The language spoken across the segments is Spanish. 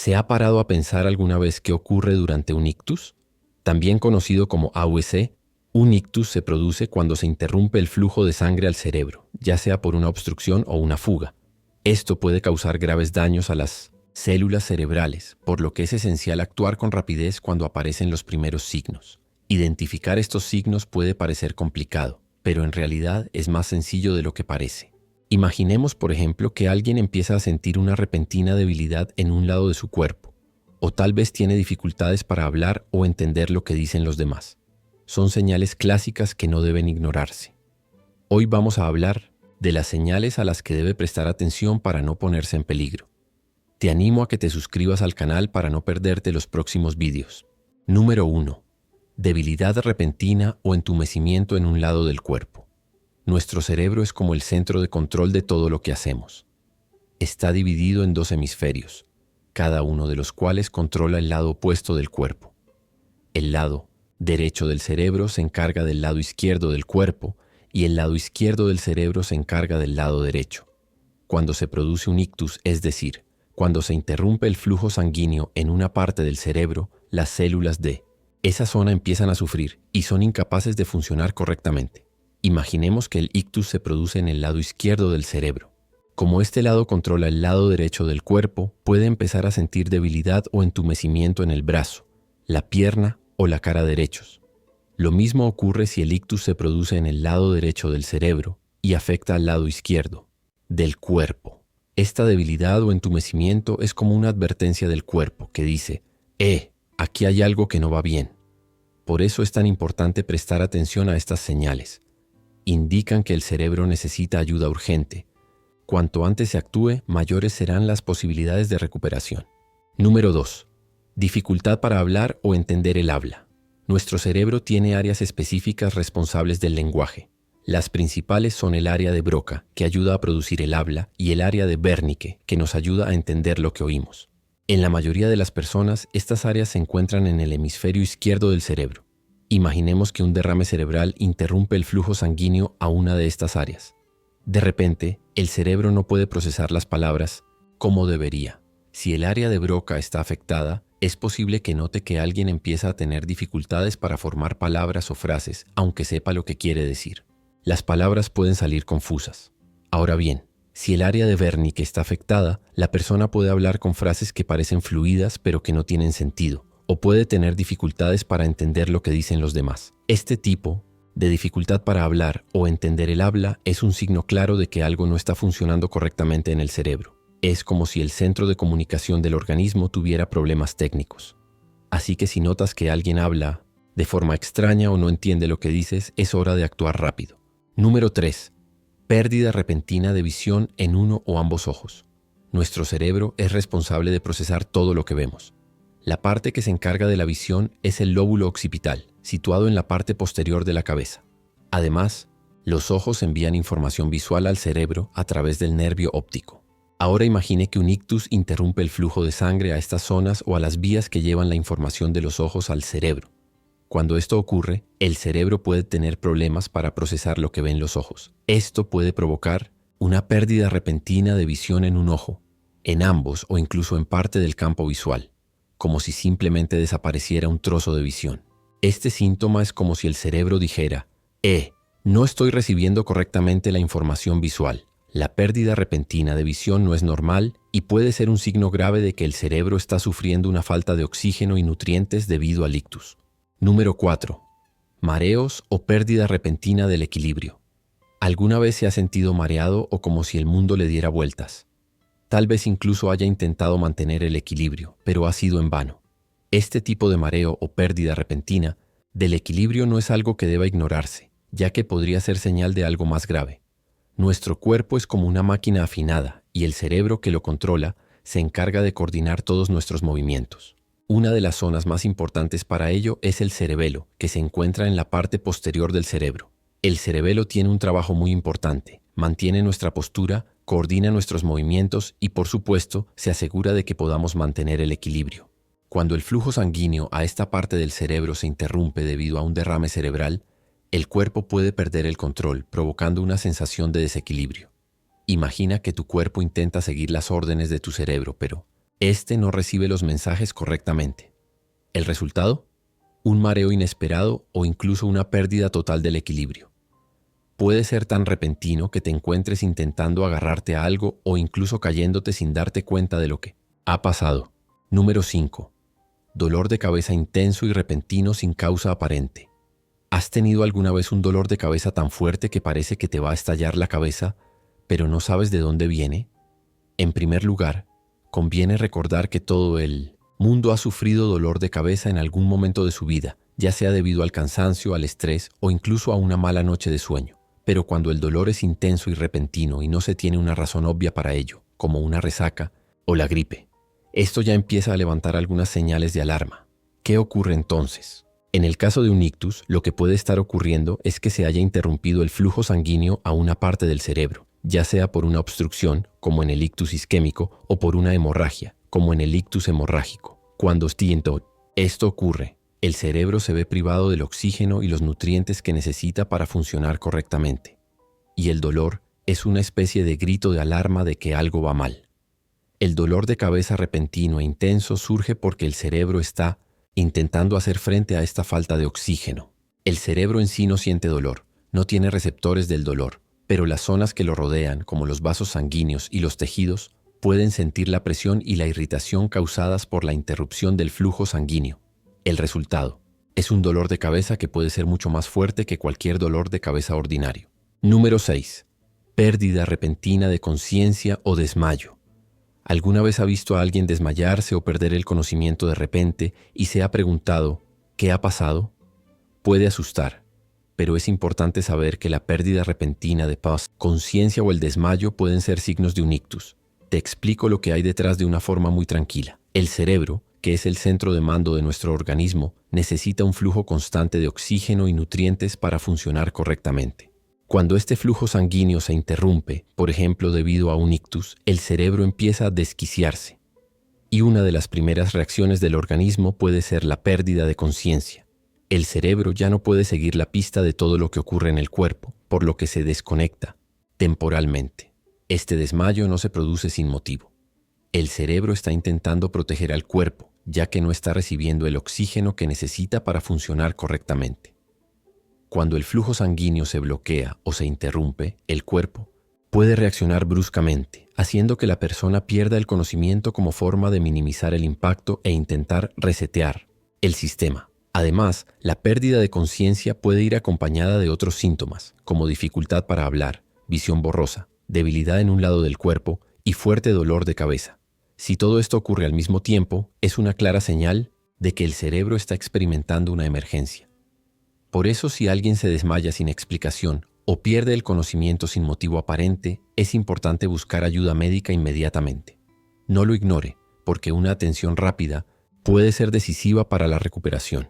¿Se ha parado a pensar alguna vez qué ocurre durante un ictus? También conocido como AVC, un ictus se produce cuando se interrumpe el flujo de sangre al cerebro, ya sea por una obstrucción o una fuga. Esto puede causar graves daños a las células cerebrales, por lo que es esencial actuar con rapidez cuando aparecen los primeros signos. Identificar estos signos puede parecer complicado, pero en realidad es más sencillo de lo que parece. Imaginemos, por ejemplo, que alguien empieza a sentir una repentina debilidad en un lado de su cuerpo, o tal vez tiene dificultades para hablar o entender lo que dicen los demás. Son señales clásicas que no deben ignorarse. Hoy vamos a hablar de las señales a las que debe prestar atención para no ponerse en peligro. Te animo a que te suscribas al canal para no perderte los próximos vídeos. Número 1. Debilidad repentina o entumecimiento en un lado del cuerpo. Nuestro cerebro es como el centro de control de todo lo que hacemos. Está dividido en dos hemisferios, cada uno de los cuales controla el lado opuesto del cuerpo. El lado derecho del cerebro se encarga del lado izquierdo del cuerpo y el lado izquierdo del cerebro se encarga del lado derecho. Cuando se produce un ictus, es decir, cuando se interrumpe el flujo sanguíneo en una parte del cerebro, las células de esa zona empiezan a sufrir y son incapaces de funcionar correctamente. Imaginemos que el ictus se produce en el lado izquierdo del cerebro. Como este lado controla el lado derecho del cuerpo, puede empezar a sentir debilidad o entumecimiento en el brazo, la pierna o la cara derechos. Lo mismo ocurre si el ictus se produce en el lado derecho del cerebro y afecta al lado izquierdo del cuerpo. Esta debilidad o entumecimiento es como una advertencia del cuerpo que dice, aquí hay algo que no va bien. Por eso es tan importante prestar atención a estas señales. Indican que el cerebro necesita ayuda urgente. Cuanto antes se actúe, mayores serán las posibilidades de recuperación. Número 2. Dificultad para hablar o entender el habla. Nuestro cerebro tiene áreas específicas responsables del lenguaje. Las principales son el área de Broca, que ayuda a producir el habla, y el área de Wernicke, que nos ayuda a entender lo que oímos. En la mayoría de las personas, estas áreas se encuentran en el hemisferio izquierdo del cerebro. Imaginemos que un derrame cerebral interrumpe el flujo sanguíneo a una de estas áreas. De repente, el cerebro no puede procesar las palabras como debería. Si el área de Broca está afectada, es posible que note que alguien empieza a tener dificultades para formar palabras o frases, aunque sepa lo que quiere decir. Las palabras pueden salir confusas. Ahora bien, si el área de Wernicke está afectada, la persona puede hablar con frases que parecen fluidas pero que no tienen sentido, o puede tener dificultades para entender lo que dicen los demás. Este tipo de dificultad para hablar o entender el habla es un signo claro de que algo no está funcionando correctamente en el cerebro. Es como si el centro de comunicación del organismo tuviera problemas técnicos. Así que si notas que alguien habla de forma extraña o no entiende lo que dices, es hora de actuar rápido. Número 3. Pérdida repentina de visión en uno o ambos ojos. Nuestro cerebro es responsable de procesar todo lo que vemos. La parte que se encarga de la visión es el lóbulo occipital, situado en la parte posterior de la cabeza. Además, los ojos envían información visual al cerebro a través del nervio óptico. Ahora imagine que un ictus interrumpe el flujo de sangre a estas zonas o a las vías que llevan la información de los ojos al cerebro. Cuando esto ocurre, el cerebro puede tener problemas para procesar lo que ven los ojos. Esto puede provocar una pérdida repentina de visión en un ojo, en ambos o incluso en parte del campo visual, como si simplemente desapareciera un trozo de visión. Este síntoma es como si el cerebro dijera, no estoy recibiendo correctamente la información visual. La pérdida repentina de visión no es normal y puede ser un signo grave de que el cerebro está sufriendo una falta de oxígeno y nutrientes debido al ictus. Número 4. Mareos o pérdida repentina del equilibrio. ¿Alguna vez se ha sentido mareado o como si el mundo le diera vueltas? Tal vez incluso haya intentado mantener el equilibrio, pero ha sido en vano. Este tipo de mareo o pérdida repentina del equilibrio no es algo que deba ignorarse, ya que podría ser señal de algo más grave. Nuestro cuerpo es como una máquina afinada y el cerebro que lo controla se encarga de coordinar todos nuestros movimientos. Una de las zonas más importantes para ello es el cerebelo, que se encuentra en la parte posterior del cerebro. El cerebelo tiene un trabajo muy importante, mantiene nuestra postura, coordina nuestros movimientos y, por supuesto, se asegura de que podamos mantener el equilibrio. Cuando el flujo sanguíneo a esta parte del cerebro se interrumpe debido a un derrame cerebral, el cuerpo puede perder el control, provocando una sensación de desequilibrio. Imagina que tu cuerpo intenta seguir las órdenes de tu cerebro, pero Este no recibe los mensajes correctamente. ¿El resultado? Un mareo inesperado o incluso una pérdida total del equilibrio. Puede ser tan repentino que te encuentres intentando agarrarte a algo o incluso cayéndote sin darte cuenta de lo que ha pasado. Número 5. Dolor de cabeza intenso y repentino sin causa aparente. ¿Has tenido alguna vez un dolor de cabeza tan fuerte que parece que te va a estallar la cabeza, pero no sabes de dónde viene? En primer lugar, conviene recordar que todo el mundo ha sufrido dolor de cabeza en algún momento de su vida, ya sea debido al cansancio, al estrés o incluso a una mala noche de sueño. Pero cuando el dolor es intenso y repentino y no se tiene una razón obvia para ello, como una resaca o la gripe, esto ya empieza a levantar algunas señales de alarma. ¿Qué ocurre entonces? En el caso de un ictus, lo que puede estar ocurriendo es que se haya interrumpido el flujo sanguíneo a una parte del cerebro, ya sea por una obstrucción, como en el ictus isquémico, o por una hemorragia, como en el ictus hemorrágico. Cuando esto ocurre, el cerebro se ve privado del oxígeno y los nutrientes que necesita para funcionar correctamente. Y el dolor es una especie de grito de alarma de que algo va mal. El dolor de cabeza repentino e intenso surge porque el cerebro está intentando hacer frente a esta falta de oxígeno. El cerebro en sí no siente dolor, no tiene receptores del dolor, pero las zonas que lo rodean, como los vasos sanguíneos y los tejidos, pueden sentir la presión y la irritación causadas por la interrupción del flujo sanguíneo. El resultado es un dolor de cabeza que puede ser mucho más fuerte que cualquier dolor de cabeza ordinario. Número 6. Pérdida repentina de conciencia o desmayo. ¿Alguna vez ha visto a alguien desmayarse o perder el conocimiento de repente y se ha preguntado, ¿qué ha pasado? Puede asustar, pero es importante saber que la pérdida repentina de conciencia o el desmayo pueden ser signos de un ictus. Te explico lo que hay detrás de una forma muy tranquila. El cerebro, que es el centro de mando de nuestro organismo, necesita un flujo constante de oxígeno y nutrientes para funcionar correctamente. Cuando este flujo sanguíneo se interrumpe, por ejemplo debido a un ictus, el cerebro empieza a desquiciarse. Y una de las primeras reacciones del organismo puede ser la pérdida de conciencia. El cerebro ya no puede seguir la pista de todo lo que ocurre en el cuerpo, por lo que se desconecta temporalmente. Este desmayo no se produce sin motivo. El cerebro está intentando proteger al cuerpo, ya que no está recibiendo el oxígeno que necesita para funcionar correctamente. Cuando el flujo sanguíneo se bloquea o se interrumpe, el cuerpo puede reaccionar bruscamente, haciendo que la persona pierda el conocimiento como forma de minimizar el impacto e intentar resetear el sistema. Además, la pérdida de conciencia puede ir acompañada de otros síntomas, como dificultad para hablar, visión borrosa, debilidad en un lado del cuerpo y fuerte dolor de cabeza. Si todo esto ocurre al mismo tiempo, es una clara señal de que el cerebro está experimentando una emergencia. Por eso, si alguien se desmaya sin explicación o pierde el conocimiento sin motivo aparente, es importante buscar ayuda médica inmediatamente. No lo ignore, porque una atención rápida puede ser decisiva para la recuperación.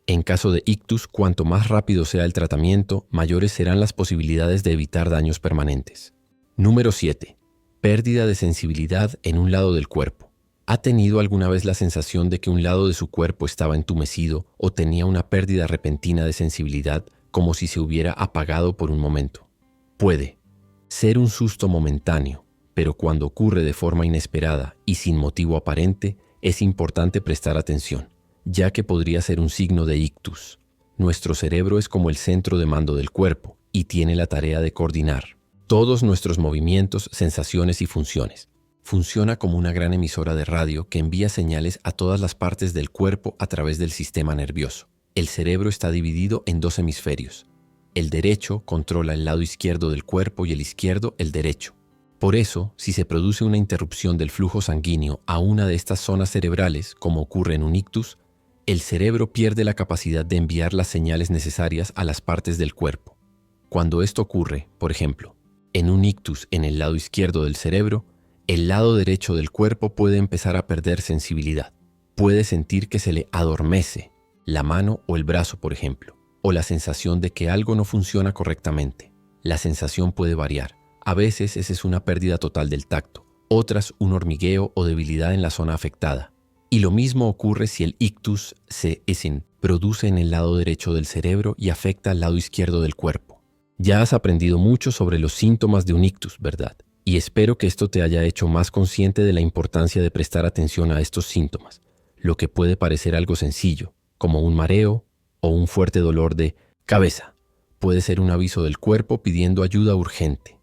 En caso de ictus, cuanto más rápido sea el tratamiento, mayores serán las posibilidades de evitar daños permanentes. Número 7. Pérdida de sensibilidad en un lado del cuerpo. ¿Ha tenido alguna vez la sensación de que un lado de su cuerpo estaba entumecido o tenía una pérdida repentina de sensibilidad, como si se hubiera apagado por un momento? Puede ser un susto momentáneo, pero cuando ocurre de forma inesperada y sin motivo aparente, es importante prestar atención, ya que podría ser un signo de ictus. Nuestro cerebro es como el centro de mando del cuerpo y tiene la tarea de coordinar todos nuestros movimientos, sensaciones y funciones. Funciona como una gran emisora de radio que envía señales a todas las partes del cuerpo a través del sistema nervioso. El cerebro está dividido en dos hemisferios. El derecho controla el lado izquierdo del cuerpo y el izquierdo el derecho. Por eso, si se produce una interrupción del flujo sanguíneo a una de estas zonas cerebrales, como ocurre en un ictus, el cerebro pierde la capacidad de enviar las señales necesarias a las partes del cuerpo. Cuando esto ocurre, por ejemplo, en un ictus en el lado izquierdo del cerebro, el lado derecho del cuerpo puede empezar a perder sensibilidad. Puede sentir que se le adormece la mano o el brazo, por ejemplo, o la sensación de que algo no funciona correctamente. La sensación puede variar. A veces esa es una pérdida total del tacto, otras un hormigueo o debilidad en la zona afectada. Y lo mismo ocurre si el ictus se produce en el lado derecho del cerebro y afecta al lado izquierdo del cuerpo. Ya has aprendido mucho sobre los síntomas de un ictus, ¿verdad? Y espero que esto te haya hecho más consciente de la importancia de prestar atención a estos síntomas, lo que puede parecer algo sencillo, como un mareo o un fuerte dolor de cabeza. Puede ser un aviso del cuerpo pidiendo ayuda urgente.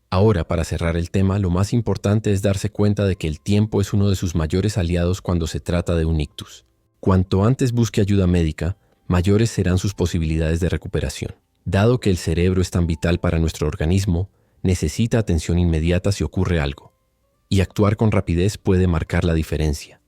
Ahora, para cerrar el tema, lo más importante es darse cuenta de que el tiempo es uno de sus mayores aliados cuando se trata de un ictus. Cuanto antes busque ayuda médica, mayores serán sus posibilidades de recuperación. Dado que el cerebro es tan vital para nuestro organismo, necesita atención inmediata si ocurre algo. Y actuar con rapidez puede marcar la diferencia.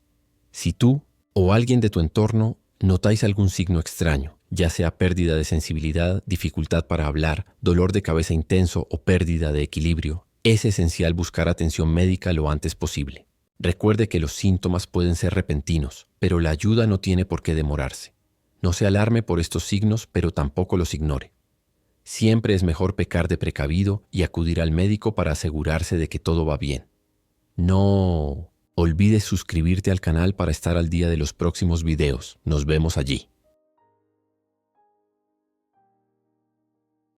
Si tú o alguien de tu entorno notáis algún signo extraño, ya sea pérdida de sensibilidad, dificultad para hablar, dolor de cabeza intenso o pérdida de equilibrio, es esencial buscar atención médica lo antes posible. Recuerde que los síntomas pueden ser repentinos, pero la ayuda no tiene por qué demorarse. No se alarme por estos signos, pero tampoco los ignore. Siempre es mejor pecar de precavido y acudir al médico para asegurarse de que todo va bien. No olvides suscribirte al canal para estar al día de los próximos videos. Nos vemos allí.